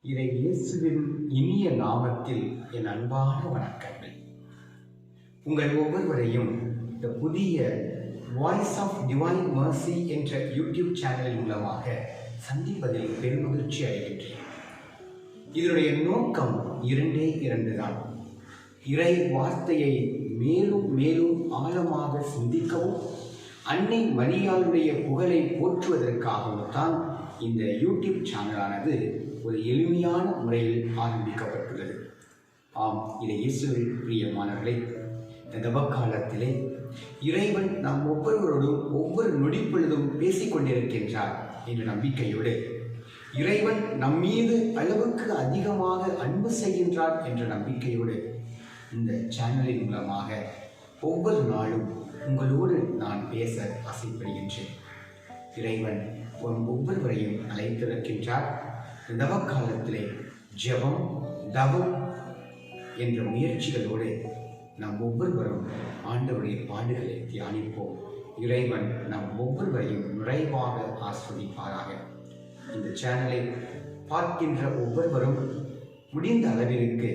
இறை இயேசுவின் இனிய நாமத்தில் என் அன்பான வணக்கங்கள். உங்கள் ஒவ்வொருவரையும் இந்த புதிய வாய்ஸ் ஆஃப் டிவைன் மர்சி என்ற யூடியூப் சேனல் மூலமாக சந்திப்பதில் பெருமகிழ்ச்சி அடைகின்றேன். இதனுடைய நோக்கம் இரண்டு தான். இறை வார்த்தையை மேலும் மேலும் ஆழமாக சிந்திக்கவும் அன்னை மரியாளுடைய புகழை போற்றுவதற்காகவும் தான் இந்த யூடியூப் சேனலானது ஒரு எளிமையான முறையில் ஆரம்பிக்கப்பட்டுள்ளது. ஆம், இதை இயேசுவில் பிரியமானவர்களே, இந்த தவக்காலத்திலே இறைவன் நாம் ஒவ்வொருவரோடும் ஒவ்வொரு நொடி பொழுதும் பேசிக்கொண்டிருக்கின்றார் என்ற நம்பிக்கையோடு, இறைவன் நம்மீது அளவுக்கு அதிகமாக அன்பு செய்கின்றார் என்ற நம்பிக்கையோடு இந்த சேனலின் மூலமாக ஒவ்வொரு நாளும் உங்களோடு நான் பேச ஆசைப்படுகின்றேன். இறைவன் ஒவ்வொருவரையும் அழைத்திருக்கின்றார். தவக்காலத்திலே ஜெபம், தவம் என்ற முயற்சிகளோடு நாம் ஒவ்வொருவரும் ஆண்டவருடைய பாடுகளை தியானிப்போம். இறைவன் நம் ஒவ்வொருவரையும் நிறைவாக ஆஸ்வதிப்பாராக. இந்த சேனலை பார்க்கின்ற ஒவ்வொருவரும் முடிந்த அளவிற்கு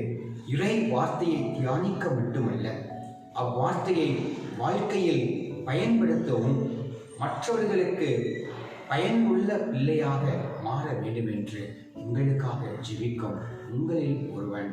இறை வார்த்தையை தியானிக்க மட்டுமல்ல, அவ்வார்த்தையை வாழ்க்கையில் பயன்படுத்தவும் மற்றவர்களுக்கு பயனுள்ள பிள்ளையாக மாற வேண்டும் என்று உங்களுக்காக ஜெபிக்கும் உங்களில் ஒருவன்.